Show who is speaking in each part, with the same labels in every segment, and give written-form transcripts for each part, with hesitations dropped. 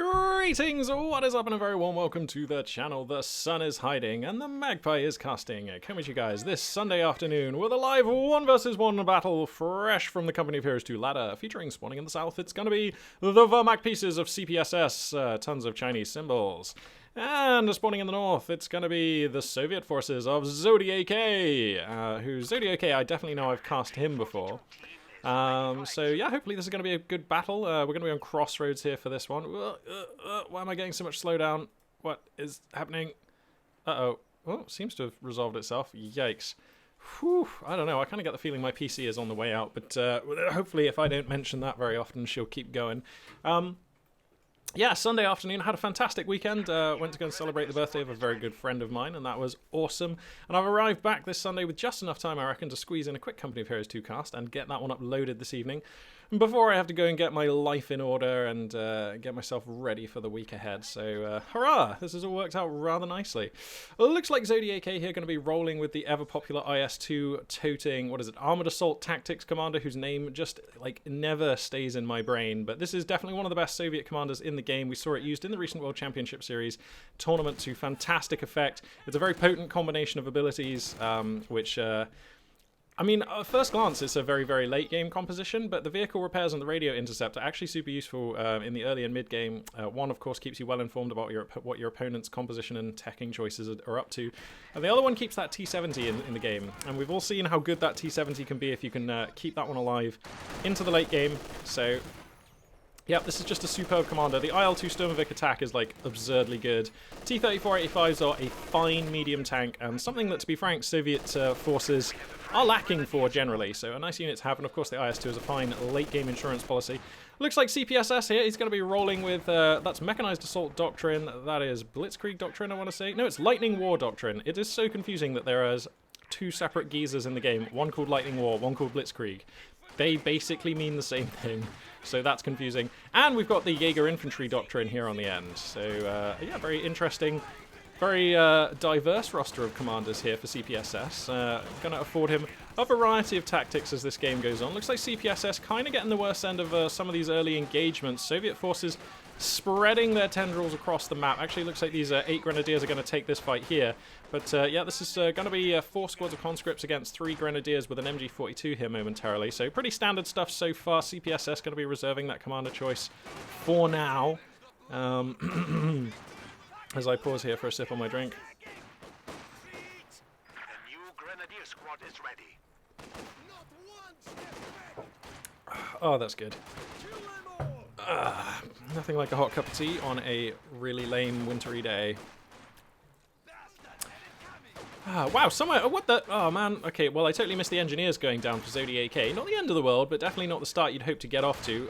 Speaker 1: Greetings, what is up, and a very warm welcome to the channel. The sun is hiding and the magpie is casting. Coming with you guys this Sunday afternoon with a live 1 vs 1 battle fresh from the Company of Heroes 2 ladder, featuring spawning in the south. It's going to be the Vermac pieces of CPSS, tons of Chinese symbols. And spawning in the north, it's going to be the Soviet forces of ZodiAK, who ZodiAK, I definitely know I've cast him before. So yeah, hopefully this is going to be a good battle. We're going to be on crossroads here for this one. Why am I getting so much slowdown? What is happening? Uh-oh. Oh, seems to have resolved itself. Yikes. Whew, I don't know. I kind of get the feeling my PC is on the way out, but hopefully if I don't mention that very often, she'll keep going. Yeah, Sunday afternoon, had a fantastic weekend. Went to go and celebrate the birthday of a very good friend of mine, and that was awesome. And I've arrived back this Sunday with just enough time, I reckon, to squeeze in a quick Company of Heroes 2 cast and get that one uploaded this evening, before I have to go and get my life in order and get myself ready for the week ahead. So, hurrah! This has all worked out rather nicely. Well, it looks like ZodiAK here going to be rolling with the ever-popular IS-2 toting, what is it, Armored Assault Tactics Commander, whose name just, like, never stays in my brain. But this is definitely one of the best Soviet commanders in the game. We saw it used in the recent World Championship Series tournament to fantastic effect. It's a very potent combination of abilities, which... I mean, at first glance, it's a very, very late game composition, but the vehicle repairs and the radio intercept are actually super useful in the early and mid game. One, of course, keeps you well informed about what your opponent's composition and teching choices are up to, and the other one keeps that T70 in the game. And we've all seen how good that T70 can be if you can keep that one alive into the late game. So, yep, this is just a superb commander. The IL-2 Sturmovik attack is, like, absurdly good. T-34-85s are a fine medium tank, and something that, to be frank, Soviet forces are lacking for generally, so a nice unit to have. And of course the IS-2 is a fine late-game insurance policy. Looks like CPSS here, he's going to be rolling with, that's Mechanized Assault Doctrine, that is Blitzkrieg Doctrine, I want to say. No, it's Lightning War Doctrine. It is so confusing that there is two separate geezers in the game, one called Lightning War, one called Blitzkrieg. They basically mean the same thing, so that's confusing. And we've got the Jaeger Infantry Doctrine here on the end, so yeah, very interesting. Very diverse roster of commanders here for CPSS. Going to afford him a variety of tactics as this game goes on. Looks like CPSS kind of getting the worst end of some of these early engagements. Soviet forces spreading their tendrils across the map. Actually, looks like these 8 grenadiers are going to take this fight here. But yeah, this is going to be 4 squads of conscripts against 3 grenadiers with an MG42 here momentarily. So pretty standard stuff so far. CPSS going to be reserving that commander choice for now. As I pause here for a sip on my drink.
Speaker 2: The new grenadier squad is ready.
Speaker 1: Oh, that's good. Nothing like a hot cup of tea on a really lame wintry day. Wow, somewhere, what the, oh man, okay, well I totally missed the engineers going down for ZodiAK. Not the end of the world, but definitely not the start you'd hope to get off to.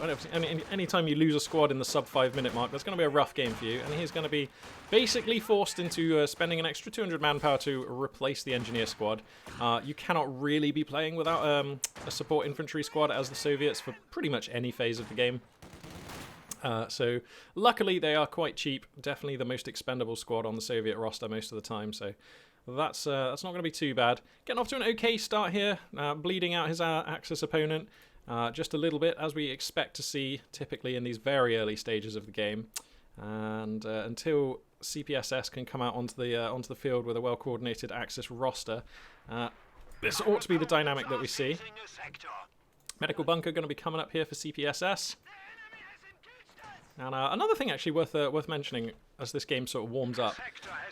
Speaker 1: Anytime you lose a squad in the sub 5 minute mark, that's going to be a rough game for you, and he's going to be basically forced into spending an extra 200 manpower to replace the engineer squad. You cannot really be playing without a support infantry squad as the Soviets for pretty much any phase of the game. So luckily they are quite cheap, definitely the most expendable squad on the Soviet roster most of the time, so that's not going to be too bad. Getting off to an okay start here, bleeding out his Axis opponent just a little bit, as we expect to see typically in these very early stages of the game. And until CPSS can come out onto the field with a well-coordinated Axis roster, this ought to be the dynamic that we see. Medical bunker going to be coming up here for CPSS. And another thing actually worth mentioning as this game sort of warms up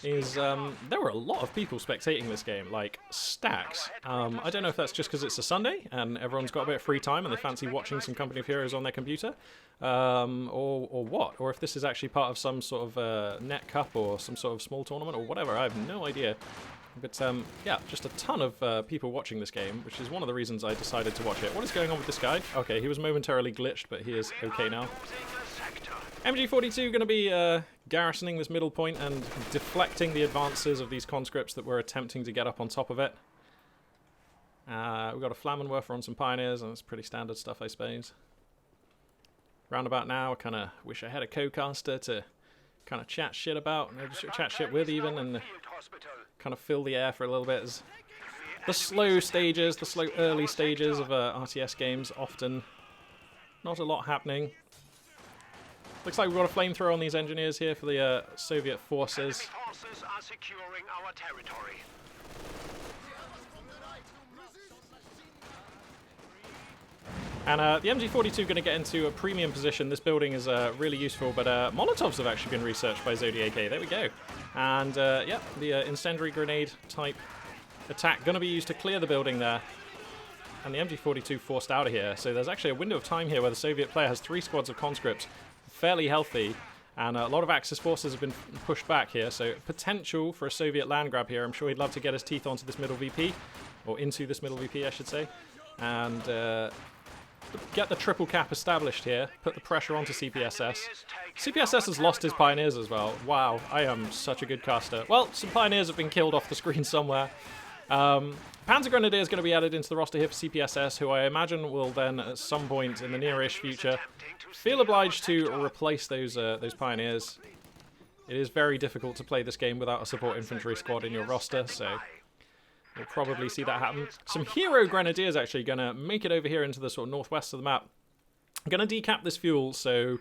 Speaker 1: is there were a lot of people spectating this game, like stacks. I don't know if that's just because it's a Sunday and everyone's got a bit of free time and they fancy watching some Company of Heroes on their computer, or what, or if this is actually part of some sort of net cup or some sort of small tournament or whatever. I have no idea. But yeah, just a ton of people watching this game, which is one of the reasons I decided to watch it. What is going on with this guy? Okay, he was momentarily glitched, but he is okay now. MG42 going to be garrisoning this middle point and deflecting the advances of these conscripts that were attempting to get up on top of it. We've got a Flammenwerfer on some pioneers, and it's pretty standard stuff, I suppose. Roundabout now, I kind of wish I had a co-caster to kind of chat shit about, chat shit with even, and kind of fill the air for a little bit. As the slow stages, the slow early stages of RTS games, often not a lot happening. Looks like we've got a flamethrower on these engineers here for the Soviet forces.
Speaker 2: Enemy forces are securing our territory.
Speaker 1: And the MG42 going to get into a premium position. This building is really useful, but Molotovs have actually been researched by ZodiAK. There we go. And yeah, the incendiary grenade type attack going to be used to clear the building there. And the MG42 forced out of here. So there's actually a window of time here where the Soviet player has 3 squads of conscripts, fairly healthy. And a lot of Axis forces have been pushed back here. So potential for a Soviet land grab here. I'm sure he'd love to get his teeth onto this middle VP. Or into this middle VP, I should say. And get the triple cap established here, put the pressure onto CPSS. CPSS has lost his pioneers as well. Wow, I am such a good caster. Well, some pioneers have been killed off the screen somewhere. Panzer Grenadier is going to be added into the roster here for CPSS, who I imagine will then, at some point in the near-ish future, feel obliged to replace those pioneers. It is very difficult to play this game without a support infantry squad in your roster, so we'll probably see that happen. Some hero grenadiers actually going to make it over here into the sort of northwest of the map. I'm going to decap this fuel, so,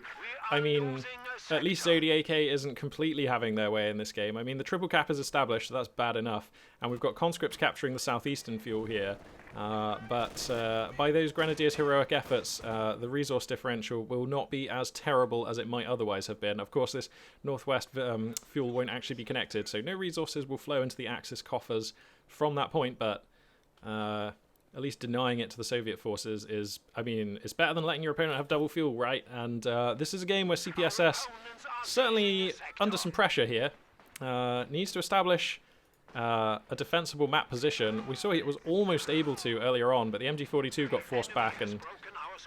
Speaker 1: I mean, at least ZodiAK isn't completely having their way in this game. I mean, the triple cap is established, so that's bad enough. And we've got conscripts capturing the southeastern fuel here. But by those grenadiers' heroic efforts, the resource differential will not be as terrible as it might otherwise have been. Of course, this northwest fuel won't actually be connected, so no resources will flow into the Axis coffers from that point, but at least denying it to the Soviet forces is, I mean, it's better than letting your opponent have double fuel, right? And this is a game where CPSS, certainly under some pressure here, needs to establish a defensible map position. We saw it was almost able to earlier on, but the MG42 got forced back, and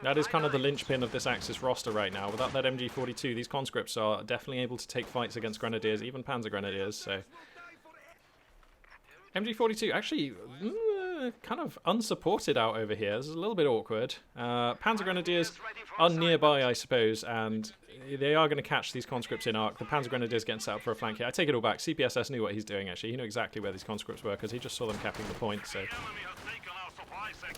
Speaker 1: that is kind of the linchpin of this Axis roster right now. Without that MG42, these conscripts are definitely able to take fights against grenadiers, even Panzer Grenadiers, so MG42 actually kind of unsupported out over here. This is a little bit awkward. Panzer Grenadiers are nearby, I suppose, and they are going to catch these conscripts in arc. The Panzer Grenadiers getting set up for a flank here. I take it all back. CPSS knew what he's doing, actually. He knew exactly where these conscripts were because he just saw them capping the point. So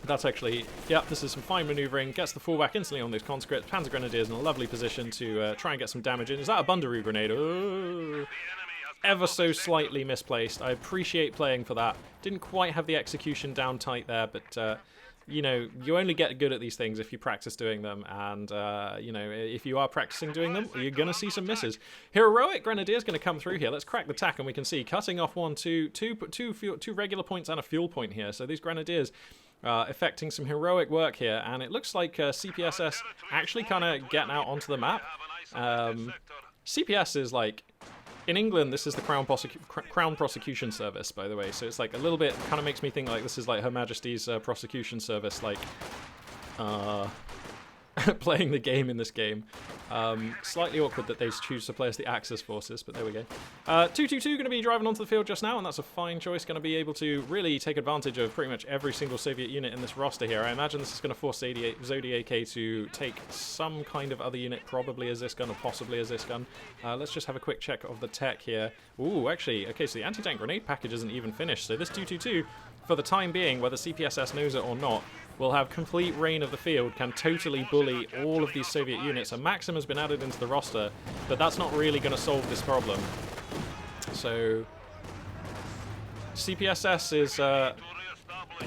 Speaker 1: that's actually, yeah, this is some fine maneuvering. Gets the fallback instantly on those conscripts. Panzer Grenadiers in a lovely position to try and get some damage in. Is that a Bundaroo grenade? Oh, ever so slightly misplaced. I appreciate playing for that. Didn't quite have the execution down tight there, but you know, you only get good at these things if you practice doing them, and you know, if you are practicing doing them, you're going to see some misses. Heroic Grenadiers going to come through here. Let's crack the tack, and we can see cutting off two regular points and a fuel point here. So these Grenadiers effecting some heroic work here, and it looks like CPSS actually kind of getting out onto the map. CPS is like, in England, this is the Crown Prosecution Service, by the way, so it's like a little bit, kind of makes me think like this is like Her Majesty's Prosecution Service, like, playing the game in this game. Slightly awkward that they choose to play as the Axis forces, but there we go. 222 going to be driving onto the field just now, and that's a fine choice. Going to be able to really take advantage of pretty much every single Soviet unit in this roster here. I imagine this is going to force ZodiAK to take some kind of other unit, probably a Zis gun or possibly a Zis gun. Let's just have a quick check of the tech here. Ooh, actually, okay, so the anti-tank grenade package isn't even finished, so this 222, for the time being, whether CPSS knows it or not, will have complete reign of the field, can totally bully all of these Soviet units. A Maxim has been added into the roster, but that's not really going to solve this problem. So CPSS is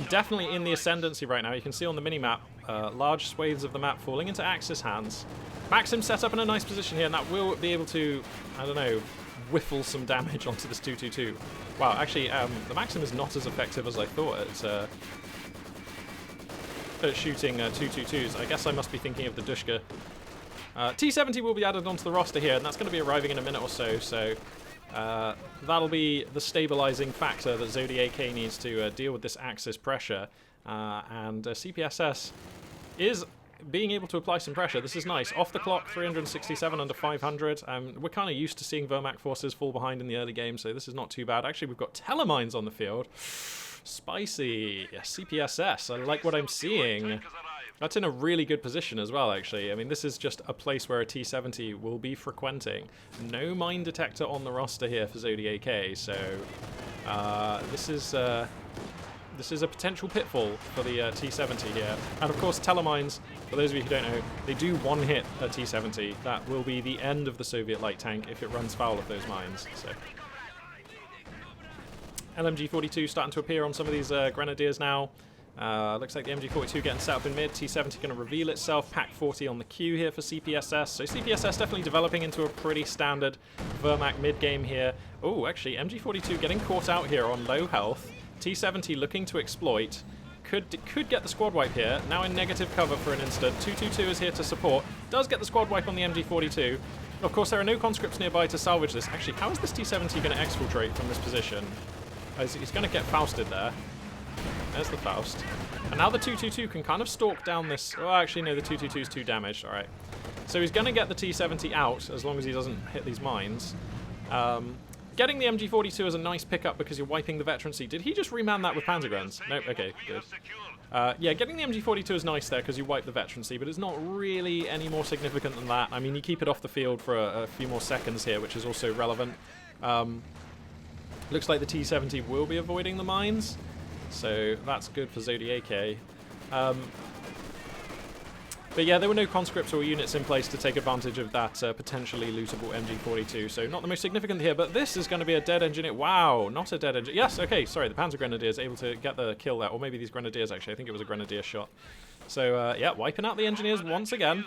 Speaker 1: definitely in the ascendancy right now. You can see on the mini-map, large swathes of the map falling into Axis hands. Maxim set up in a nice position here, and that will be able to, I don't know, whiffle some damage onto this 222. Wow, actually, the Maxim is not as effective as I thought at shooting 222s. I guess I must be thinking of the Dushka. T-70 will be added onto the roster here, and that's going to be arriving in a minute or so, so that'll be the stabilizing factor that ZodiAK needs to deal with this Axis pressure, and CPSS is being able to apply some pressure. This is nice. Off the clock, 367 under 500. We're kind of used to seeing Wehrmacht forces fall behind in the early game, so this is not too bad. Actually, we've got telemines on the field. Spicy. Yeah, CPSS. I like what I'm seeing. That's in a really good position as well, actually. I mean, this is just a place where a T-70 will be frequenting. No mine detector on the roster here for ZodiAK, so this is This is a potential pitfall for the T-70 here. And of course, telemines, for those of you who don't know, they do one-hit a T-70. That will be the end of the Soviet light tank if it runs foul of those mines. So, LMG-42 starting to appear on some of these grenadiers now. Looks like the MG42 getting set up in mid. T-70 going to reveal itself. Pak-40 on the queue here for CPSS. So CPSS definitely developing into a pretty standard Wehrmacht mid-game here. Oh, actually, MG42 getting caught out here on low health. T-70 looking to exploit. Could get the squad wipe here. Now in negative cover for an instant. 222 is here to support. Does get the squad wipe on the MG42. Of course, there are no conscripts nearby to salvage this. Actually, how is this T-70 going to exfiltrate from this position? He's going to get Fausted there. There's the Faust. And now the 222 can kind of stalk down this... Oh, actually, no, the 222 is too damaged. All right. So he's going to get the T-70 out as long as he doesn't hit these mines. Getting the MG42 is a nice pickup because you're wiping the veterancy. Did he just reman that with Panzergrens? Nope, okay, good. Yeah, getting the MG42 is nice there because you wipe the veterancy, but it's not really any more significant than that. I mean, you keep it off the field for a few more seconds here, which is also relevant. Looks like the T-70 will be avoiding the mines. So that's good for ZodiAK. But yeah, there were no conscripts or units in place to take advantage of that potentially lootable MG42. So not the most significant here, but this is going to be a dead engineer. Wow, not a dead engineer. Yes, okay, sorry, the Panzer Grenadiers able to get the kill there. Or maybe these Grenadiers, actually. I think it was a Grenadier shot. So yeah, wiping out the engineers once again.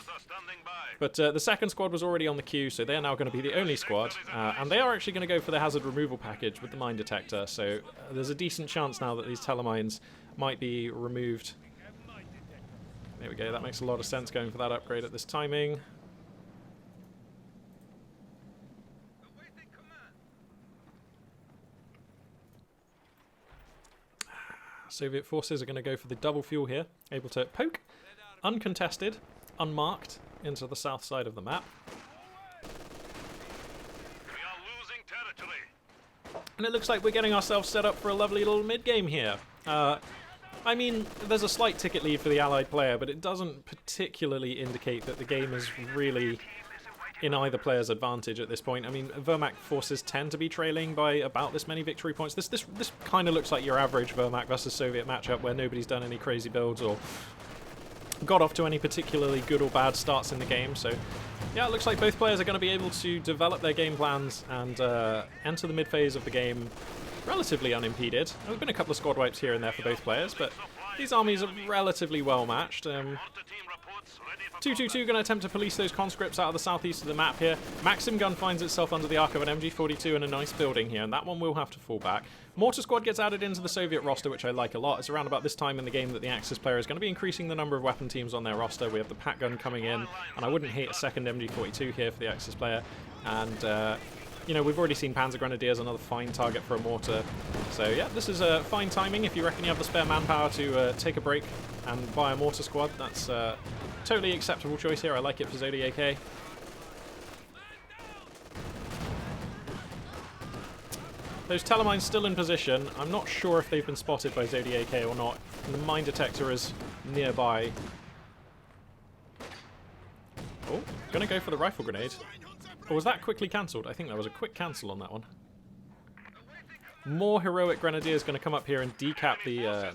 Speaker 1: But the second squad was already on the queue, so they're now going to be the only squad. And they are actually going to go for the hazard removal package with the mine detector. So there's a decent chance now that these telemines might be removed. There we go, that makes a lot of sense going for that upgrade at this timing. Soviet forces are going to go for the double fuel here, able to poke, uncontested, unmarked, into the south side of the map.
Speaker 2: We are losing territory.
Speaker 1: And it looks like we're getting ourselves set up for a lovely little mid-game here. I mean, there's a slight ticket lead for the Allied player, but it doesn't particularly indicate that the game is really in either player's advantage at this point. I mean, Wehrmacht forces tend to be trailing by about this many victory points. This kind of looks like your average Wehrmacht versus Soviet matchup where nobody's done any crazy builds or got off to any particularly good or bad starts in the game. So yeah, it looks like both players are going to be able to develop their game plans and enter the mid phase of the game relatively unimpeded. There have been a couple of squad wipes here and there for both players, but these armies are relatively well matched. 222 going to attempt to police those conscripts out of the southeast of the map here. Maxim gun finds itself under the arc of an MG42 in a nice building here, and that one will have to fall back. Mortar squad gets added into the Soviet roster, which I like a lot. It's around about this time in the game that the Axis player is going to be increasing the number of weapon teams on their roster. We have the Pak gun coming in, and I wouldn't hate a second MG42 here for the Axis player. And you know, we've already seen Panzer Grenadiers, another fine target for a mortar. So yeah, this is fine timing. If you reckon you have the spare manpower to take a break and buy a mortar squad, that's totally acceptable choice here. I like it for ZodiAK. Those telemines still in position. I'm not sure if they've been spotted by ZodiAK or not. And the mine detector is nearby. Oh, gonna go for the rifle grenade. Or was that quickly cancelled? I think there was a quick cancel on that one. More heroic grenadiers going to come up here and decap the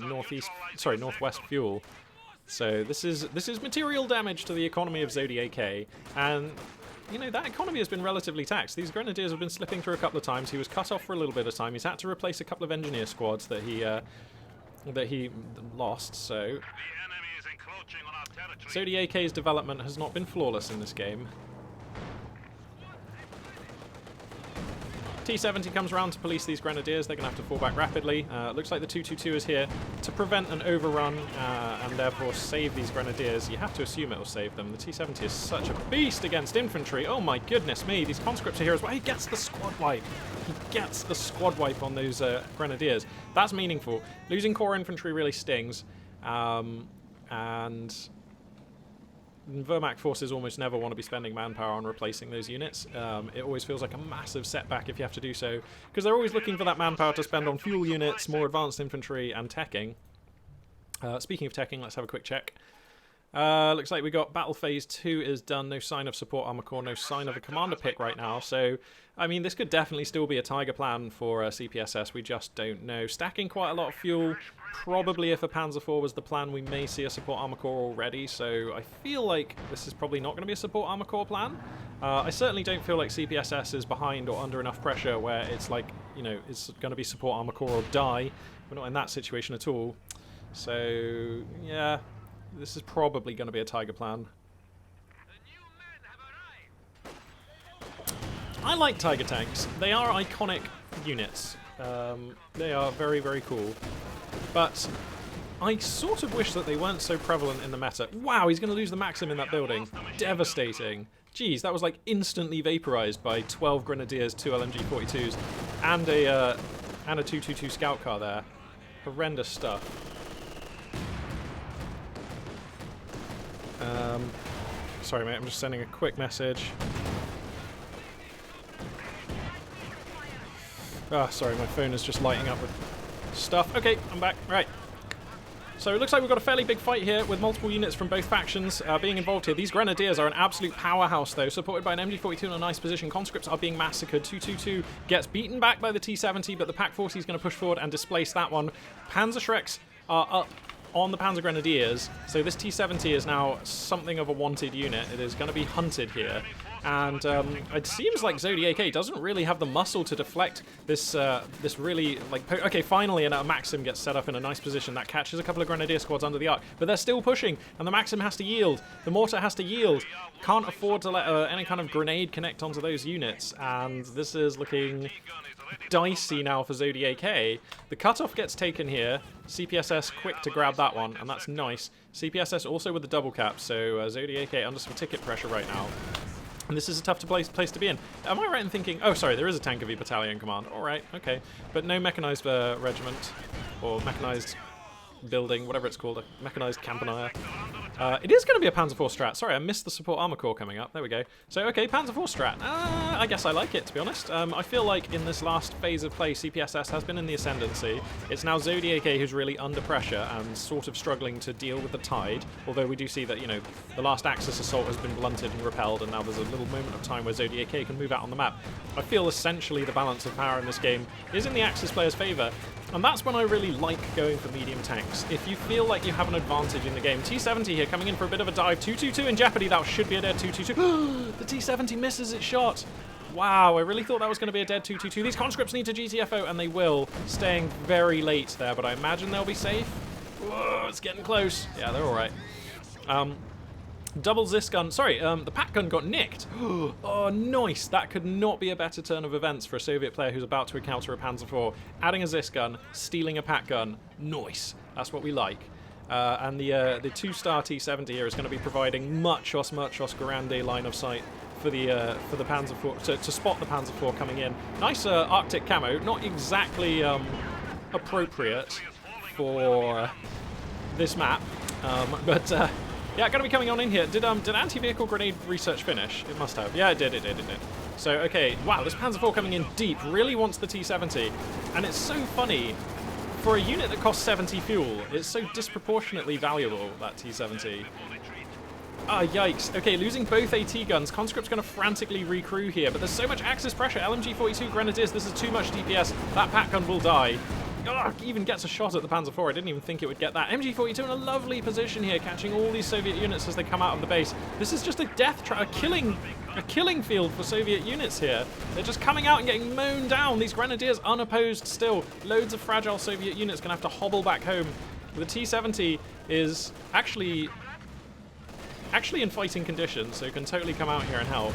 Speaker 1: northwest fuel. So this is material damage to the economy of ZodiAK, and you know that economy has been relatively taxed. These grenadiers have been slipping through a couple of times. He was cut off for a little bit of time. He's had to replace a couple of engineer squads that he lost. So ZodiAK's development has not been flawless in this game. T-70 comes around to police these grenadiers. They're going to have to fall back rapidly. Looks like the 222 is here to prevent an overrun and therefore save these grenadiers. You have to assume it will save them. The T-70 is such a beast against infantry. Oh my goodness me, these conscripts are here as well. He gets the squad wipe. He gets the squad wipe on those grenadiers. That's meaningful. Losing core infantry really stings. And Wehrmacht forces almost never want to be spending manpower on replacing those units. It always feels like a massive setback if you have to do so, because they're always looking for that manpower to spend on fuel units, more advanced infantry, and teching. Speaking of teching, let's have a quick check. Looks like we got Battle Phase 2 is done. No sign of support armor core, no sign of a commander pick right now. So, I mean, this could definitely still be a Tiger plan for CPSS. We just don't know. Stacking quite a lot of fuel. Probably if a Panzer IV was the plan, we may see a support armor core already. So I feel like this is probably not going to be a support armor core plan. I certainly don't feel like CPSS is behind or under enough pressure where it's like, you know, it's going to be support armor core or die. We're not in that situation at all. So, yeah. This is probably going to be a Tiger plan. I like Tiger tanks. They are iconic units. They are very, very cool. But I sort of wish that they weren't so prevalent in the meta. Wow, he's going to lose the Maxim in that building. Devastating. Jeez, that was like instantly vaporized by 12 Grenadiers, 2 LMG-42s, and a 222 scout car there. Horrendous stuff. Sorry mate, I'm just sending a quick message. Ah, sorry, my phone is just lighting up with stuff. Okay, I'm back. Right. So it looks like we've got a fairly big fight here with multiple units from both factions being involved here. These Grenadiers are an absolute powerhouse though, supported by an MG-42 in a nice position. Conscripts are being massacred. 222 gets beaten back by the T-70, but the Pak-40 is going to push forward and displace that one. Panzer Shreks are up on the Panzer Grenadiers, so this T-70 is now something of a wanted unit. It is going to be hunted here, and it seems like ZodiAK doesn't really have the muscle to deflect this this really, like, okay, finally, and a Maxim gets set up in a nice position. That catches a couple of Grenadier squads under the arc, but they're still pushing, and the Maxim has to yield. The mortar has to yield. Can't afford to let any kind of grenade connect onto those units, and this is looking dicey now for ZodiAK. The cutoff gets taken here. CPSS quick to grab that one, and that's nice. CPSS also with the double cap, so ZodiAK under some ticket pressure right now. And this is a tough place to be in. Am I right in thinking... Oh, sorry, there is a Tankovy battalion command. All right, okay. But no mechanized regiment, or mechanized building, whatever it's called, a mechanized Campanier. It is going to be a Panzer IV strat. Sorry, I missed the support armor core coming up. There we go. So, okay, Panzer IV strat. I guess I like it, to be honest. I feel like in this last phase of play, CPSS has been in the ascendancy. It's now ZodiAK who's really under pressure and sort of struggling to deal with the tide. Although we do see that, you know, the last Axis assault has been blunted and repelled, and now there's a little moment of time where ZodiAK can move out on the map. I feel essentially the balance of power in this game is in the Axis player's favor. And that's when I really like going for medium tanks. If you feel like you have an advantage in the game. T-70 here coming in for a bit of a dive. 222 in jeopardy. That should be a dead 222. The T-70 misses its shot. Wow, I really thought that was going to be a dead 222. These conscripts need to GTFO, and they will. Staying very late there, but I imagine they'll be safe. Whoa, it's getting close. Yeah, they're all right. Double Zis gun. Sorry, the Pak gun got nicked. Oh, nice. That could not be a better turn of events for a Soviet player who's about to encounter a Panzer IV. Adding a Zis gun, stealing a Pak gun. Nice. That's what we like. And the 2-star T-70 here is going to be providing much grande line of sight for the Panzer IV, to spot the Panzer IV coming in. Nice Arctic camo. Not exactly appropriate for this map, but... yeah, going to be coming on in here. Did anti-vehicle grenade research finish? It must have. Yeah, it did. So, okay. Wow, this Panzer IV coming in deep really wants the T-70. And it's so funny. For a unit that costs 70 fuel, it's so disproportionately valuable, that T-70. Ah, yikes. Okay, losing both AT guns. Conscript's going to frantically recrew here, but there's so much Axis pressure. LMG-42 Grenadiers, this is too much DPS. That Pak gun will die. Ugh, even gets a shot at the Panzer IV. I didn't even think it would get that. MG-42 in a lovely position here, catching all these Soviet units as they come out of the base. This is just a death trap, a killing field for Soviet units here. They're just coming out and getting mown down. These Grenadiers unopposed still. Loads of fragile Soviet units going to have to hobble back home. The T-70 is actually in fighting condition, so can totally come out here and help.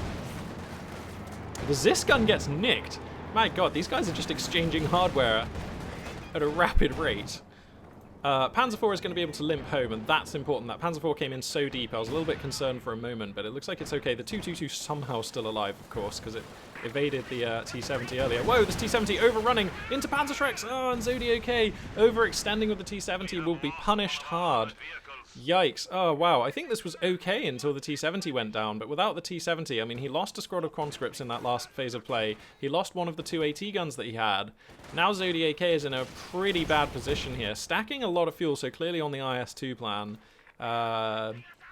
Speaker 1: The Zis gun gets nicked. My god, these guys are just exchanging hardware at a rapid rate. Panzer IV is going to be able to limp home, and that's important. That Panzer IV came in so deep, I was a little bit concerned for a moment, but it looks like it's okay. The 222 somehow still alive, of course, because it evaded the T-70 earlier. Whoa, this T-70 overrunning into Panzer Shreks. Oh, and ZodiAK overextending with the T-70 will be punished hard. Yikes. Oh, wow. I think this was okay until the T-70 went down, but without the T-70, I mean, he lost a squad of conscripts in that last phase of play. He lost one of the 2 AT guns that he had. Now ZodiAK is in a pretty bad position here. Stacking a lot of fuel, so clearly on the IS-2 plan.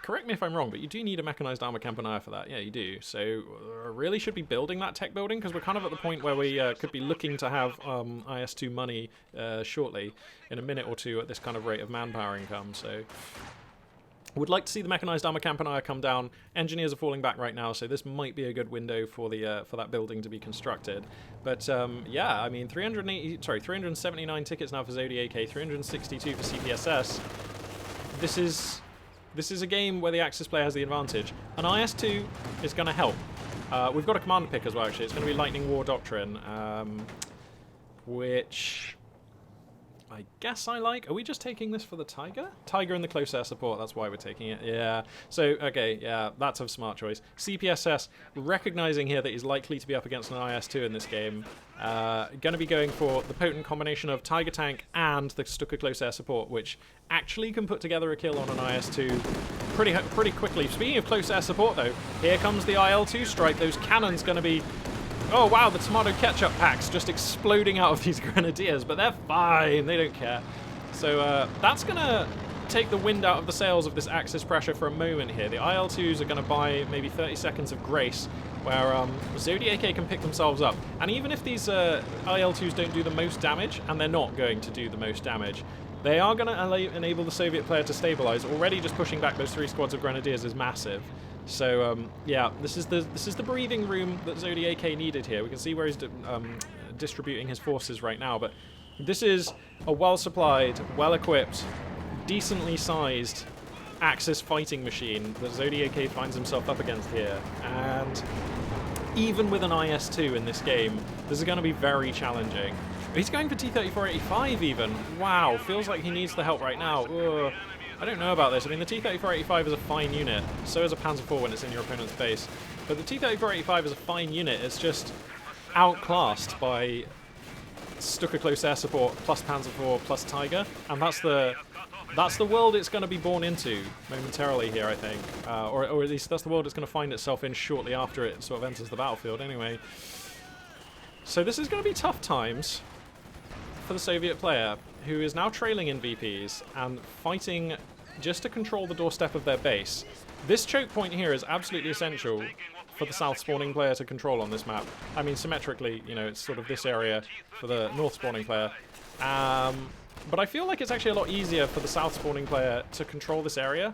Speaker 1: correct me if I'm wrong, but you do need a mechanized armor campanier for that. Yeah, you do. So really should be building that tech building, because we're kind of at the point where we could be looking to have IS2 money shortly, in a minute or two, at this kind of rate of manpower income. So would like to see the mechanized armor campanier come down. Engineers are falling back right now, so this might be a good window for the for that building to be constructed. But yeah, I mean, 379 tickets now for ZodiAK, 362 for CPSS. This is a game where the Axis player has the advantage. An IS2 is going to help. We've got a commander pick as well, actually. It's going to be Lightning War Doctrine, which I guess I like. Are we just taking this for the Tiger? Tiger and the close air support, that's why we're taking it. Yeah. So, okay, yeah, that's a smart choice. CPSS, recognizing here that he's likely to be up against an IS-2 in this game, going to be going for the potent combination of Tiger Tank and the Stuka close air support, which actually can put together a kill on an IS-2 pretty quickly. Speaking of close air support, though, here comes the IL-2 strike. Those cannons going to be... Oh, wow, the tomato ketchup packs just exploding out of these grenadiers, but they're fine. They don't care. So that's going to take the wind out of the sails of this Axis pressure for a moment here. The IL-2s are going to buy maybe 30 seconds of grace, where ZodiAK can pick themselves up. And even if these IL-2s don't do the most damage, and they're not going to do the most damage, they are going to enable the Soviet player to stabilize. Already just pushing back those 3 squads of grenadiers is massive. So yeah, this is the breathing room that ZodiAK needed here. We can see where he's distributing his forces right now, but this is a well-supplied, well-equipped, decently sized Axis fighting machine that ZodiAK finds himself up against here. And even with an IS-2 in this game, this is going to be very challenging. He's going for T-3485 even. Wow, feels like he needs the help right now. Ugh. I don't know about this. I mean, the T-3485 is a fine unit. So is a Panzer IV when it's in your opponent's base. But the T-3485 is a fine unit. It's just outclassed by Stuka close air support plus Panzer IV plus Tiger, and that's the world it's going to be born into momentarily here, I think. Or at least that's the world it's going to find itself in shortly after it sort of enters the battlefield. Anyway, so this is going to be tough times for the Soviet player, who is now trailing in VPs and fighting just to control the doorstep of their base. This choke point here is absolutely essential for the south spawning player to control on this map. I mean, symmetrically, you know, it's sort of this area for the north spawning player. But I feel like it's actually a lot easier for the south spawning player to control this area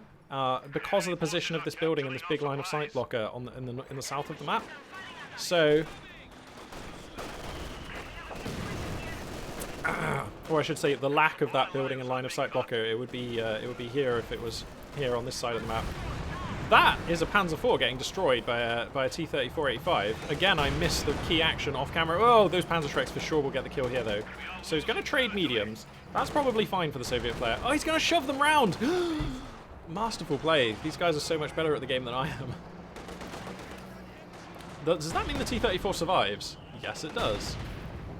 Speaker 1: because of the position of this building and this big line of sight blocker in the south of the map. So... or I should say, the lack of that building and line of sight blocker. It would be here if it was here on this side of the map. That is a Panzer IV getting destroyed by a T-3485. Again, I missed the key action off camera. Oh, those Panzerschrecks for sure will get the kill here, though. So he's going to trade mediums. That's probably fine for the Soviet player. Oh, he's going to shove them round! Masterful play. These guys are so much better at the game than I am. Does that mean the T-34 survives? Yes, it does.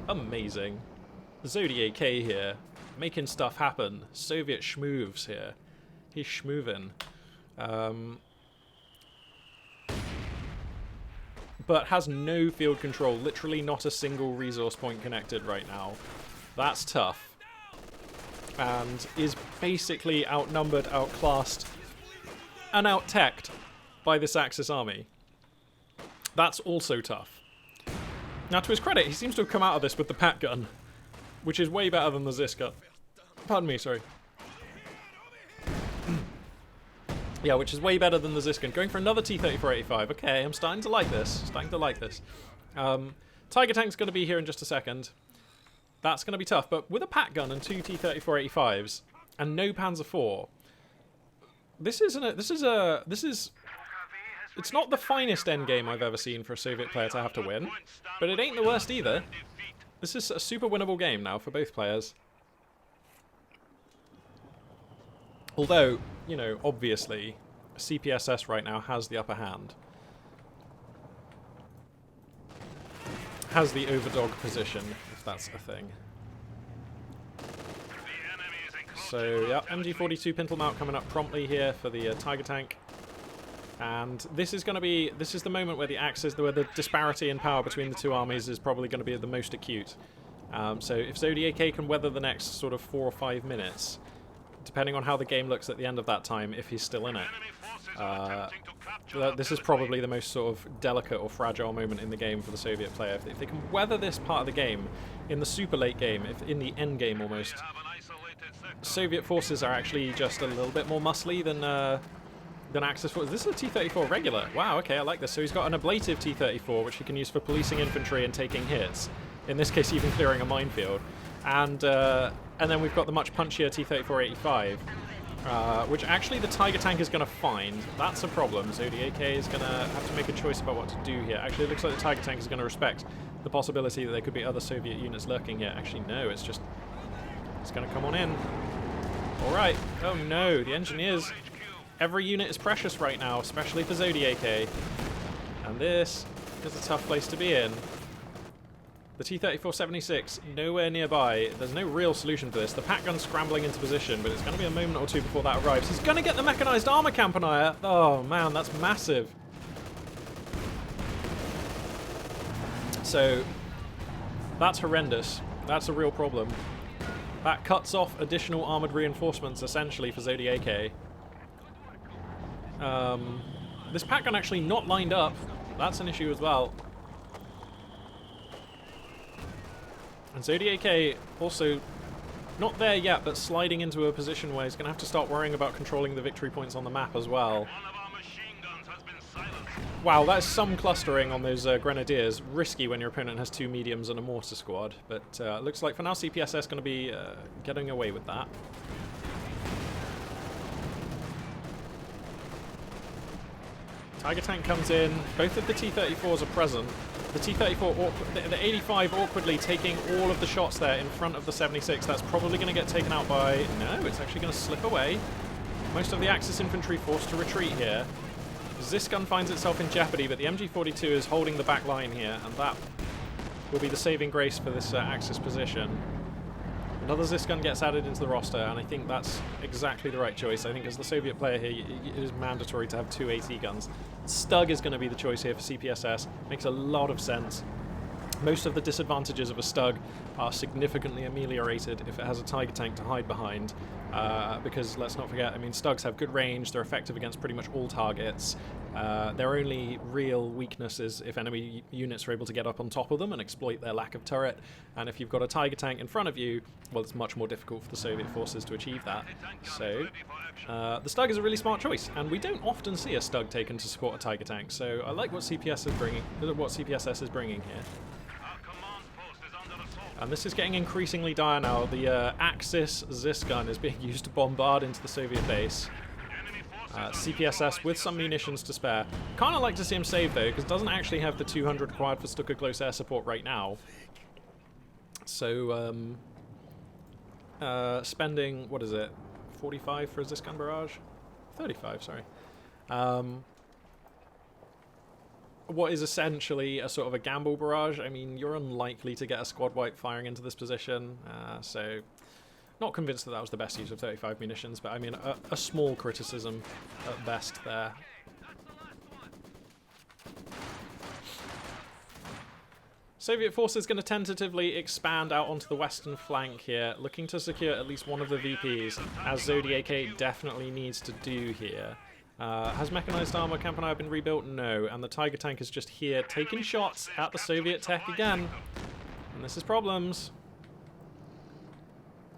Speaker 1: Amazing. ZodiAK here, making stuff happen. Soviet schmoves here. He's schmovin'. But has no field control, literally not a single resource point connected right now. That's tough. And is basically outnumbered, outclassed, and out-teched by this Axis army. That's also tough. Now, to his credit, he seems to have come out of this with the Pat gun, which is way better than the Ziska. Pardon me, sorry. Yeah, which is way better than the Ziskin. Going for another T-3485. Okay, I'm starting to like this. Tiger Tank's going to be here in just a second. That's going to be tough, but with a Pat gun and 2 T-3485s and no Panzer IV, it's not the finest endgame I've ever seen for a Soviet player to have to win, but it ain't the worst either. This is a super winnable game now for both players. Although, you know, obviously, CPSS right now has the upper hand. Has the overdog position, if that's a thing. So, yeah, MG42 Pintle Mount coming up promptly here for the Tiger Tank. And this is the moment where where the disparity in power between the two armies is probably going to be the most acute. So if ZodiAK can weather the next sort of 4 or 5 minutes, depending on how the game looks at the end of that time, if he's still in it.
Speaker 2: Enemy forces are attempting to capture our
Speaker 1: This is
Speaker 2: territory.
Speaker 1: probably the most sort of delicate or fragile moment in the game for the Soviet player. If they can weather this part of the game, in the super late game, if in the end game almost,
Speaker 2: We have an isolated sector.
Speaker 1: Soviet forces are actually just a little bit more muscly than Axis forces. This is a T-34 regular. Wow, okay, I like this. So he's got an ablative T-34, which he can use for policing infantry and taking hits. In this case, even clearing a minefield. And then we've got the much punchier T-34-85, which actually the Tiger tank is going to find. That's a problem. ZodiAK is going to have to make a choice about what to do here. Actually, it looks like the Tiger tank is going to respect the possibility that there could be other Soviet units lurking here. Actually, no, it's going to come on in. All right. Oh no, the engineers. Every unit is precious right now, especially for ZodiAK. And this is a tough place to be in. The T-34-76 nowhere nearby. There's no real solution for this. The Pat gun's scrambling into position, but it's going to be a moment or two before that arrives. He's going to get the mechanized armor campanier. Oh man, that's massive. So that's horrendous. That's a real problem. That cuts off additional armored reinforcements essentially for ZodiAK. This Pat gun actually not lined up. That's an issue as well. And ZodiAK also not there yet, but sliding into a position where he's going to have to start worrying about controlling the victory points on the map as well.
Speaker 2: One of our machine guns has been silenced.
Speaker 1: Wow, that is some clustering on those grenadiers. Risky when your opponent has 2 mediums and a mortar squad. But looks like for now CPSS is going to be getting away with that. Tiger tank comes in. Both of the T-34s are present. The T-34, the 85 awkwardly taking all of the shots there in front of the 76. That's probably going to get taken out by... No, it's actually going to slip away. Most of the Axis infantry forced to retreat here. This gun finds itself in jeopardy, but the MG42 is holding the back line here, and that will be the saving grace for this Axis position. Another Zis gun gets added into the roster, and I think that's exactly the right choice. I think as the Soviet player here, it is mandatory to have 2 AT guns. Stug is going to be the choice here for CPSS. Makes a lot of sense. Most of the disadvantages of a Stug are significantly ameliorated if it has a Tiger tank to hide behind. Because let's not forget, I mean, Stugs have good range, they're effective against pretty much all targets. Their only real weakness is if enemy units are able to get up on top of them and exploit their lack of turret. And if you've got a Tiger tank in front of you, well, it's much more difficult for the Soviet forces to achieve that. So, the Stug is a really smart choice, and we don't often see a Stug taken to support a Tiger tank. So I like what CPSS is bringing here. And this is getting increasingly dire now. The Axis Zis gun is being used to bombard into the Soviet base. CPSS with some munitions to spare. Kind of like to see him save though, because doesn't actually have the 200 required for Stuka close air support right now. So, spending, what is it, 45 for a Zis gun barrage? 35, sorry. What is essentially a sort of a gamble barrage. I mean, you're unlikely to get a squad wipe firing into this position, so not convinced that that was the best use of 35 munitions, but I mean, a small criticism at best there. Soviet forces going to tentatively expand out onto the western flank here, looking to secure at least one of the VPs, as ZodiAK definitely needs to do here. Has mechanized armor Campanile been rebuilt? No. And the Tiger tank is just here, taking shots at the Soviet tech again. And this is problems.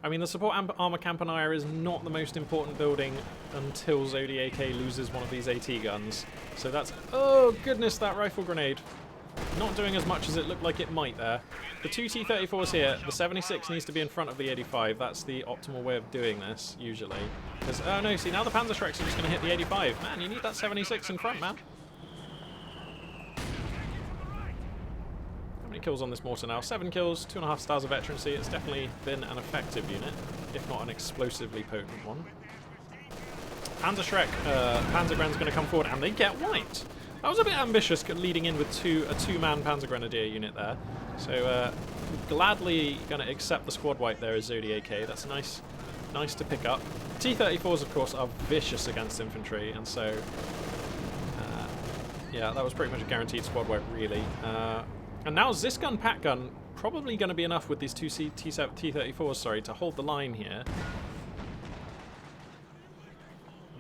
Speaker 1: I mean, the support armor Campanile is not the most important building until ZodiAK loses one of these AT guns. So that's... Oh, goodness, that rifle grenade. Not doing as much as it looked like it might there. The 2 T-34s here, the 76 needs to be in front of the 85. That's the optimal way of doing this, usually. Because, oh no, see, now the Panzerschrecks are just going to hit the 85. Man, you need that 76 in front, man. How many kills on this mortar now? 7 kills, 2.5 stars of veterancy. It's definitely been an effective unit, if not an explosively potent one. Panzerschreck, Panzergren's going to come forward, and they get wiped. That was a bit ambitious, leading in with a two-man Panzergrenadier unit there. So, gladly going to accept the squad wipe there as ZodiAK. That's nice to pick up. T-34s, of course, are vicious against infantry, and so, yeah, that was pretty much a guaranteed squad wipe, really. And now Zis gun, Pat gun, probably going to be enough with these 2 T-34s, sorry, to hold the line here.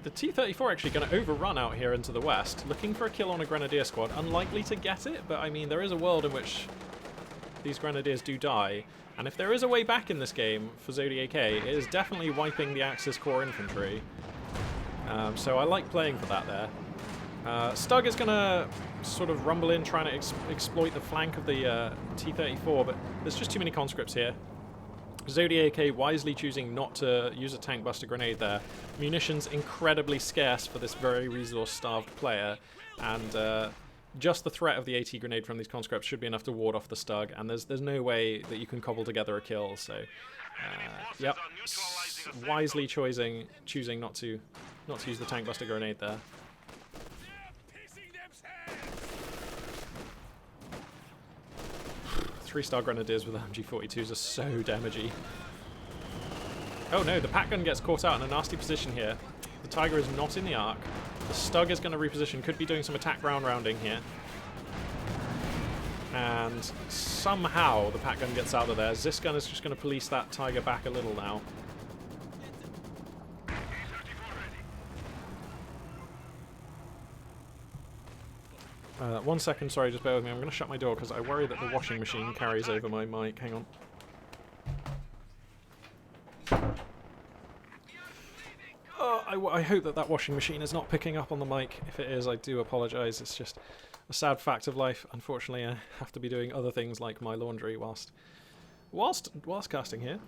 Speaker 1: The T-34 actually going to overrun out here into the west, looking for a kill on a Grenadier squad. Unlikely to get it, but I mean, there is a world in which these Grenadiers do die. And if there is a way back in this game for ZodiAK, it is definitely wiping the Axis core infantry. So I like playing for that there. Stug is going to sort of rumble in, trying to exploit the flank of the T-34, but there's just too many conscripts here. ZodiAK wisely choosing not to use a tank buster grenade there. Munitions incredibly scarce for this very resource-starved player, and just the threat of the AT grenade from these conscripts should be enough to ward off the Stug, and there's no way that you can cobble together a kill, so yep, wisely choosing not to use the tank buster grenade there. Three-star Grenadiers with MG42s are so damagey. Oh no, the Pat gun gets caught out in a nasty position here. The Tiger is not in the arc. The Stug is going to reposition, could be doing some attack rounding here. And somehow the Pat gun gets out of there. Zisgun is just going to police that Tiger back a little now. 1 second, sorry, just bear with me. I'm going to shut my door because I worry that the washing machine carries over my mic. Hang on. Oh, I hope that washing machine is not picking up on the mic. If it is, I do apologise. It's just a sad fact of life. Unfortunately, I have to be doing other things like my laundry whilst casting here.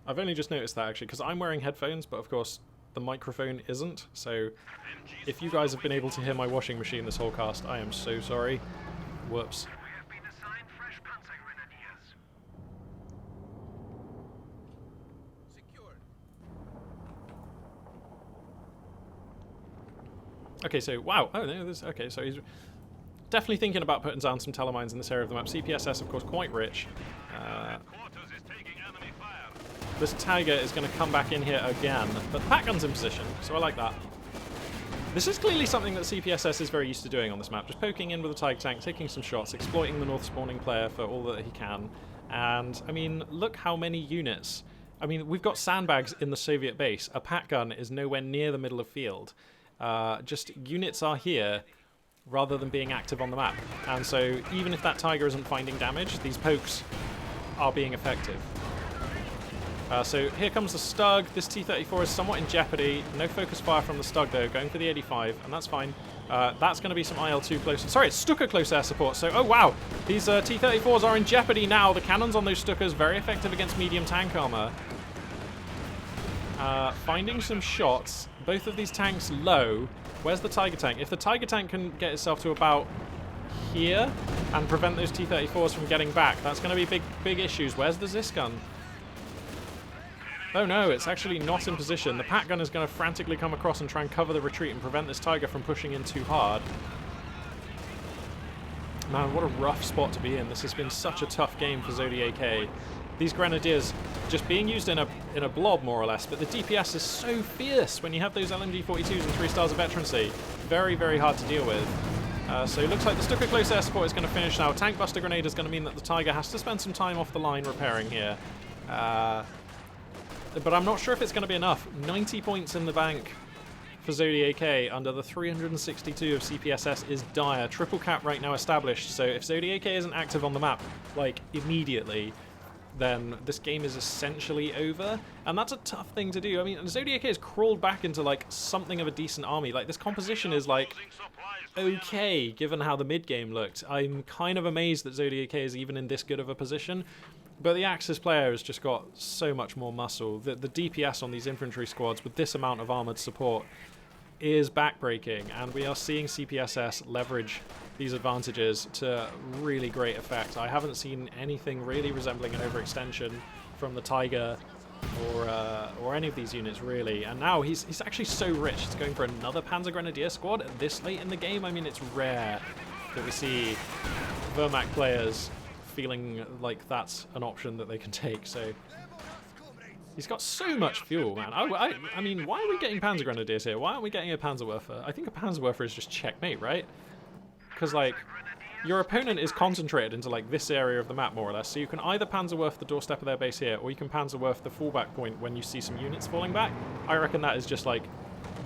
Speaker 1: I've only just noticed that actually, because I'm wearing headphones, but of course the microphone isn't, so if you guys have been able to hear my washing machine this whole cast, I am so sorry. Whoops. Okay, so, wow, oh no, okay, so he's definitely thinking about putting down some telemines in this area of the map. CPSS, of course, quite rich. This Tiger is going to come back in here again, but the Pat gun's in position, so I like that. This is clearly something that CPSS is very used to doing on this map, just poking in with a Tiger tank, taking some shots, exploiting the north spawning player for all that he can. And, I mean, look how many units. I mean, we've got sandbags in the Soviet base. A Pat gun is nowhere near the middle of field. Just units are here rather than being active on the map. And so even if that Tiger isn't finding damage, these pokes are being effective. So here comes the Stug. This T-34 is somewhat in jeopardy. No focus fire from the Stug though, going for the 85, and that's fine. That's going to be some IL-2 close... Sorry, it's Stuka close air support. So, oh wow, these T-34s are in jeopardy now. The cannons on those Stukas, very effective against medium tank armor. Finding some shots. Both of these tanks low. Where's the Tiger tank? If the Tiger tank can get itself to about here and prevent those T-34s from getting back, that's going to be big issues. Where's the Zisgun? Oh no, it's actually not in position. The Pat gun is going to frantically come across and try and cover the retreat and prevent this Tiger from pushing in too hard. Man, what a rough spot to be in. This has been such a tough game for ZodiAK. These Grenadiers just being used in a blob, more or less, but the DPS is so fierce when you have those LMG-42s and 3 stars of veterancy. Very, very hard to deal with. So it looks like the Stuka close air support is going to finish now. Tank Buster Grenade is going to mean that the Tiger has to spend some time off the line repairing here. But I'm not sure if it's going to be enough. 90 points in the bank for ZodiAK under the 362 of CPSS is dire. Triple cap right now established, so if ZodiAK isn't active on the map, like, immediately, then this game is essentially over. And that's a tough thing to do. I mean, ZodiAK has crawled back into, like, something of a decent army. Like, this composition is, like, okay, given how the mid-game looked. I'm kind of amazed that ZodiAK is even in this good of a position. But the Axis player has just got so much more muscle. The DPS on these infantry squads with this amount of armoured support is backbreaking, and we are seeing CPSS leverage these advantages to really great effect. I haven't seen anything really resembling an overextension from the Tiger or any of these units, really. And now he's actually so rich. He's going for another Panzer Grenadier squad this late in the game. I mean, it's rare that we see Wehrmacht players feeling like that's an option that they can take. So he's got so much fuel, man. I mean, why are we getting Panzer Grenadiers here? Why aren't we getting a Panzerwerfer? I think a Panzerwerfer is just checkmate, right? Because, like, your opponent is concentrated into like this area of the map more or less, so you can either Panzerwerf the doorstep of their base here, or you can Panzerwerf the fallback point when you see some units falling back. I reckon that is just like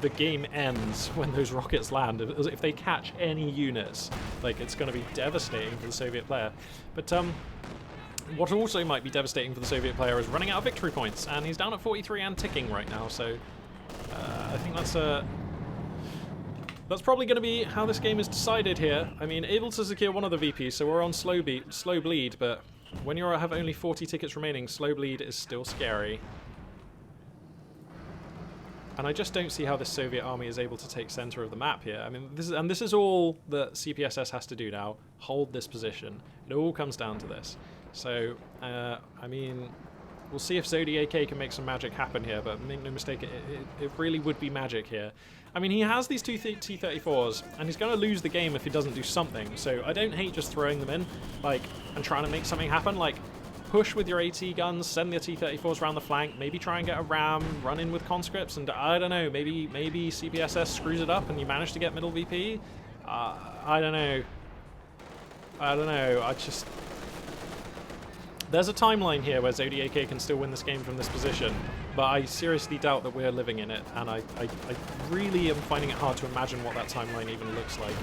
Speaker 1: the game ends when those rockets land. If they catch any units, like, it's going to be devastating for the Soviet player. But what also might be devastating for the Soviet player is running out of victory points, and he's down at 43 and ticking right now, so I think that's probably going to be how this game is decided here. I mean, able to secure one of the VPs, so we're on slow bleed, but when you have only 40 tickets remaining, slow bleed is still scary. And I just don't see how this Soviet army is able to take center of the map here. I mean, this is all that CPSS has to do now. Hold this position. It all comes down to this. So, I mean, we'll see if ZodiAK can make some magic happen here, but make no mistake, it really would be magic here. I mean, he has these two T-34s, and he's going to lose the game if he doesn't do something, so I don't hate just throwing them in, like, and trying to make something happen. Like, push with your AT guns, send the T-34s around the flank, maybe try and get a ram, run in with conscripts, and I don't know, maybe CPSS screws it up and you manage to get middle VP? I don't know. There's a timeline here where ZodiAK can still win this game from this position, but I seriously doubt that we're living in it, and I really am finding it hard to imagine what that timeline even looks like.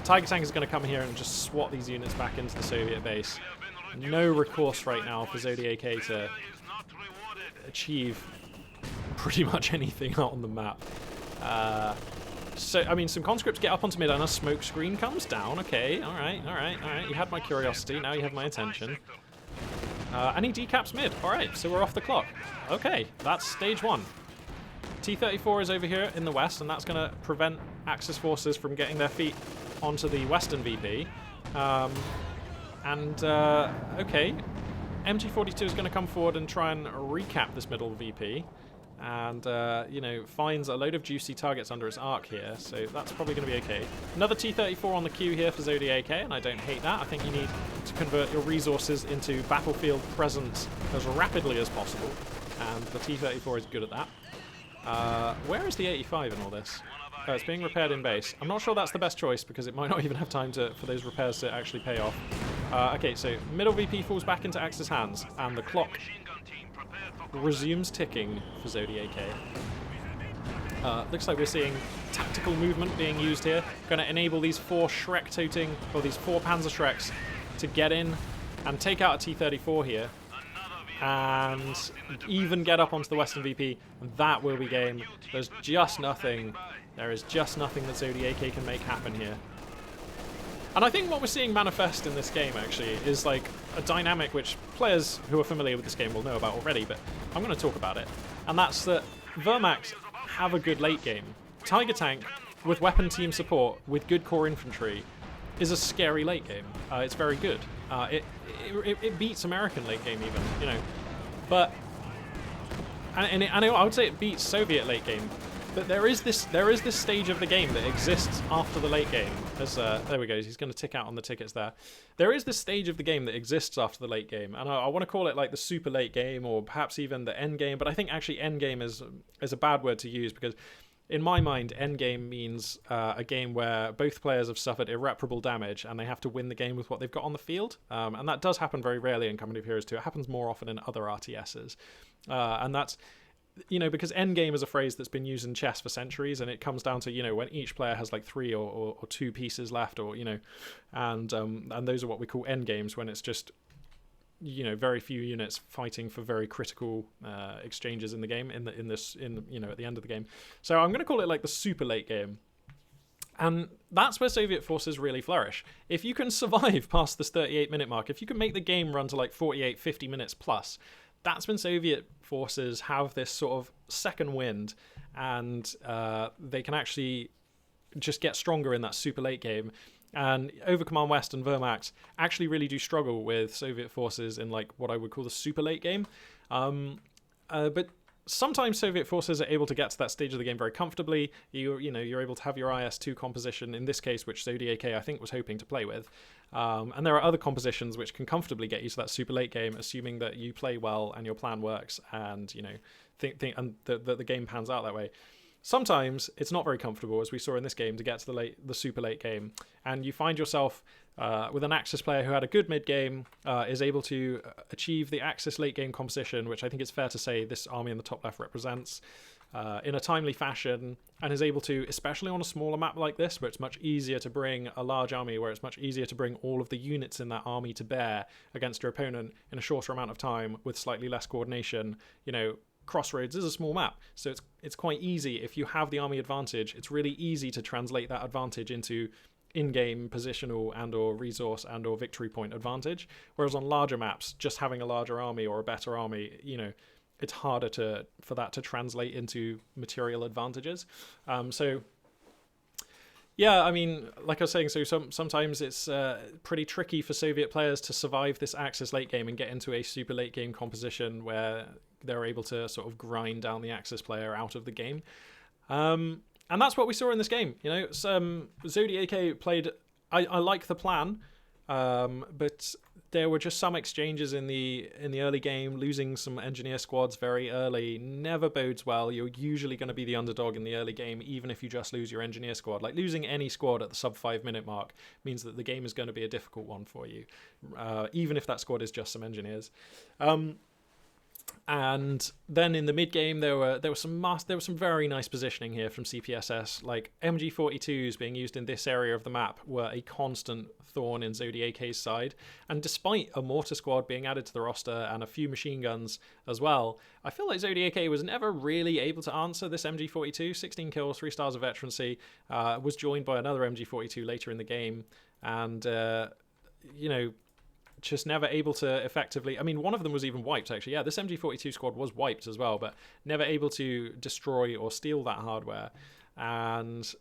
Speaker 1: Tiger Tank is going to come here and just swat these units back into the Soviet base. No recourse right now for ZodiAK to achieve pretty much anything out on the map. So, I mean, some conscripts get up onto mid and a smoke screen comes down. Okay, alright. You had my curiosity, now you have my attention. And he decaps mid. Alright, so we're off the clock. Okay, that's stage one. T-34 is over here in the west, and that's going to prevent Axis forces from getting their feet onto the western VP. Okay, MG42 is going to come forward and try and recap this middle VP. And, you know, finds a load of juicy targets under its arc here, so that's probably going to be okay. Another T-34 on the queue here for ZodiAK, and I don't hate that. I think you need to convert your resources into battlefield presence as rapidly as possible, and the T-34 is good at that. Where is the 85 in all this? Oh, it's being repaired in base. I'm not sure that's the best choice, because it might not even have time for those repairs to actually pay off. Okay, so middle VP falls back into Axis hands, and the clock resumes ticking for ZodiAK. Looks like we're seeing tactical movement being used here. Going to enable these four Shrek-toting, or these four Panzer Shreks, to get in and take out a T-34 here, and even get up onto the western VP. And that will be game. There's just nothing. There is just nothing that ZodiAK can make happen here. And I think what we're seeing manifest in this game, actually, is like a dynamic which players who are familiar with this game will know about already, but I'm going to talk about it. And that's that Wehrmacht have a good late game. Tiger Tank, with weapon team support, with good core infantry, is a scary late game. It's very good. It beats American late game even, you know. But, and I would say it beats Soviet late game. But there is this stage of the game that exists after the late game. As there we go, he's going to tick out on the tickets there. There is this stage of the game that exists after the late game, and I want to call it like the super late game, or perhaps even the end game. But I think actually end game is a bad word to use, because in my mind, end game means a game where both players have suffered irreparable damage and they have to win the game with what they've got on the field. And that does happen very rarely in Company of Heroes 2. It happens more often in other RTSs, and that's, you know, because endgame is a phrase that's been used in chess for centuries, and it comes down to, you know, when each player has like 3 or 2 pieces left, or, you know, and those are what we call endgames, when it's just, you know, very few units fighting for very critical exchanges in the game, you know, at the end of the game. So I'm going to call it like the super late game. And that's where Soviet forces really flourish. If you can survive past this 38-minute mark, if you can make the game run to like 48, 50 minutes plus, that's when Soviet forces have this sort of second wind, and they can actually just get stronger in that super late game. And Overcommand West and Wehrmacht actually really do struggle with Soviet forces in like what I would call the super late game. But sometimes Soviet forces are able to get to that stage of the game very comfortably. You're able to have your IS-2 composition, in this case, which ZodiAK I think was hoping to play with. And there are other compositions which can comfortably get you to that super late game, assuming that you play well and your plan works, and, you know, think and the game pans out that way. sometimes it's not very comfortable, as we saw in this game, to get to the super late game, and you find yourself with an Axis player who had a good mid game, is able to achieve the Axis late game composition, which I think it's fair to say this army in the top left represents, in a timely fashion, and is able to, especially on a smaller map like this, where it's much easier to bring a large army, where it's much easier to bring all of the units in that army to bear against your opponent in a shorter amount of time with slightly less coordination. You know, Crossroads is a small map, so it's quite easy. If you have the army advantage, it's really easy to translate that advantage into in-game positional and or resource and or victory point advantage, whereas on larger maps, just having a larger army or a better army, you know, it's harder for that to translate into material advantages. So yeah, I mean, like I was saying, so sometimes it's pretty tricky for Soviet players to survive this Axis late game and get into a super late game composition where they're able to sort of grind down the Axis player out of the game. And that's what we saw in this game. You know, ZodiAK played. I like the plan, but there were just some exchanges in the early game. Losing some engineer squads very early never bodes well. You're usually going to be the underdog in the early game, even if you just lose your engineer squad. Like, losing any squad at the sub 5 minute mark means that the game is going to be a difficult one for you, even if that squad is just some engineers. And then in the mid game, there was some very nice positioning here from CPSS. Like, MG42s being used in this area of the map were a constant thorn in ZodiAK's side, and despite a mortar squad being added to the roster and a few machine guns as well, I feel like ZodiAK was never really able to answer this MG42. 16 kills, 3 stars of veterancy, was joined by another MG42 later in the game, and you know, just never able to effectively. I mean, one of them was even wiped, actually. Yeah, this MG42 squad was wiped as well, but never able to destroy or steal that hardware. And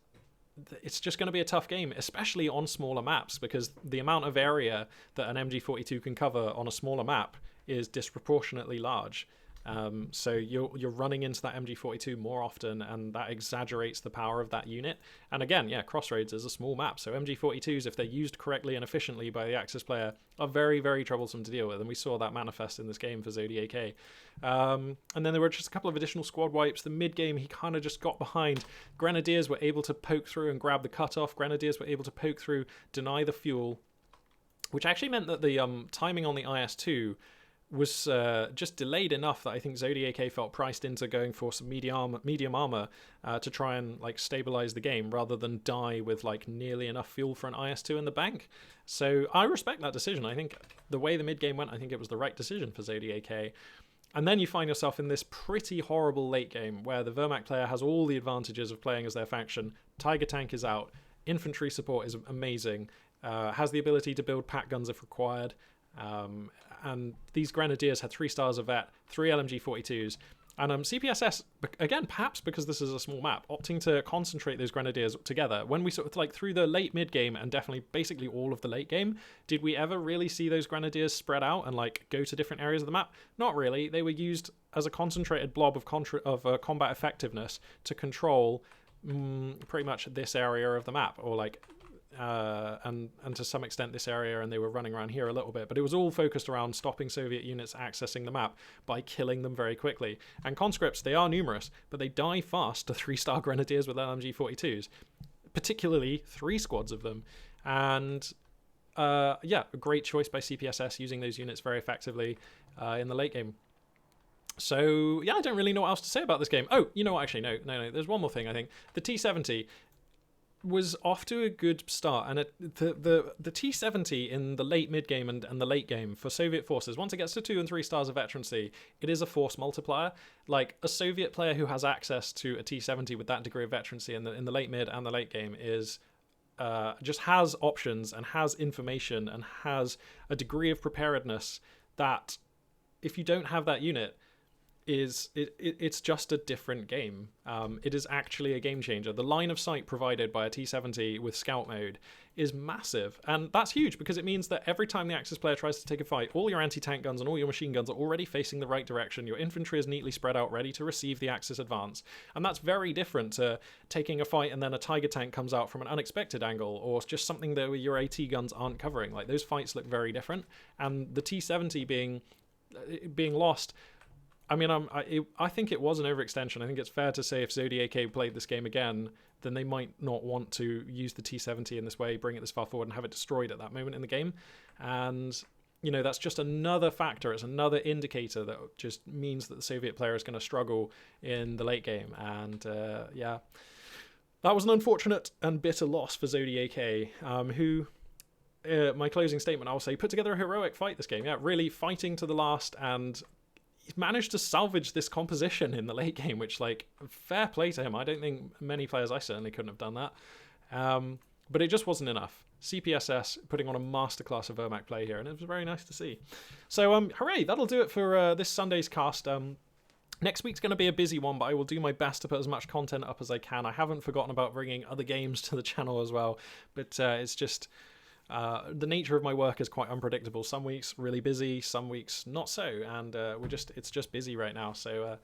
Speaker 1: it's just going to be a tough game, especially on smaller maps, because the amount of area that an MG42 can cover on a smaller map is disproportionately large. So you're running into that MG42 more often, and that exaggerates the power of that unit. And again, yeah, Crossroads is a small map, so MG42s, if they're used correctly and efficiently by the Axis player, are very, very troublesome to deal with, and we saw that manifest in this game for ZodiAK. And then there were just a couple of additional squad wipes. The mid-game, he kind of just got behind. Grenadiers were able to poke through and grab the cutoff. Grenadiers were able to poke through, deny the fuel, which actually meant that the timing on the IS-2 was just delayed enough that I think ZodiAK felt priced into going for some medium armor to try and like stabilize the game, rather than die with like nearly enough fuel for an IS-2 in the bank. So I respect that decision. I think the way the mid game went, I think it was the right decision for ZodiAK. And then you find yourself in this pretty horrible late game where the Wehrmacht player has all the advantages of playing as their faction. Tiger tank is out, infantry support is amazing, has the ability to build pack guns if required. And these Grenadiers had 3 stars of vet, 3 LMG42s, and CPSS, again, perhaps because this is a small map, opting to concentrate those Grenadiers together. When we sort of like through the late mid game and definitely basically all of the late game, did we ever really see those Grenadiers spread out and like go to different areas of the map? Not really. They were used as a concentrated blob of combat effectiveness to control pretty much this area of the map, or like and to some extent this area, and they were running around here a little bit, but it was all focused around stopping Soviet units accessing the map by killing them very quickly. And conscripts, they are numerous, but they die fast to 3-star Grenadiers with LMG42s, particularly 3 squads of them. And yeah, a great choice by CPSS using those units very effectively in the late game. So yeah, I don't really know what else to say about this game. Oh, you know what, actually, no, there's one more thing. I think the T-70 was off to a good start, and the T-70 in the late mid game and the late game for Soviet forces, once it gets to 2 and 3 stars of veterancy, it is a force multiplier. Like, a Soviet player who has access to a T-70 with that degree of veterancy in the late mid and the late game is just has options and has information and has a degree of preparedness that, if you don't have that unit, it's just a different game. It is actually a game changer. The line of sight provided by a T-70 with scout mode is massive, and that's huge because it means that every time the Axis player tries to take a fight, all your anti-tank guns and all your machine guns are already facing the right direction. Your infantry is neatly spread out, ready to receive the Axis advance, and that's very different to taking a fight and then a Tiger tank comes out from an unexpected angle, or just something that your AT guns aren't covering. Like, those fights look very different, and the T-70 being lost, I mean, I think it was an overextension. I think it's fair to say if ZodiAK played this game again, then they might not want to use the T-70 in this way, bring it this far forward, and have it destroyed at that moment in the game. And, you know, that's just another factor. It's another indicator that just means that the Soviet player is going to struggle in the late game. And, yeah, that was an unfortunate and bitter loss for ZodiAK, who... my closing statement, I'll say, put together a heroic fight this game. Yeah, really fighting to the last, and he's managed to salvage this composition in the late game, which, like, fair play to him. I don't think many players, I certainly couldn't have done that. But it just wasn't enough. CPSS putting on a masterclass of Vermac play here, and it was very nice to see. So, hooray, that'll do it for this Sunday's cast. Next week's going to be a busy one, but I will do my best to put as much content up as I can. I haven't forgotten about bringing other games to the channel as well, but it's just... the nature of my work is quite unpredictable. Some weeks really busy, some weeks not so, and it's just busy right now. So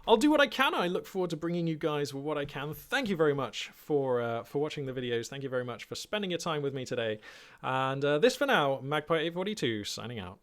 Speaker 1: I'll do what I can. I look forward to bringing you guys what I can. Thank you very much for watching the videos. Thank you very much for spending your time with me today. And this for now, Magpie842 signing out.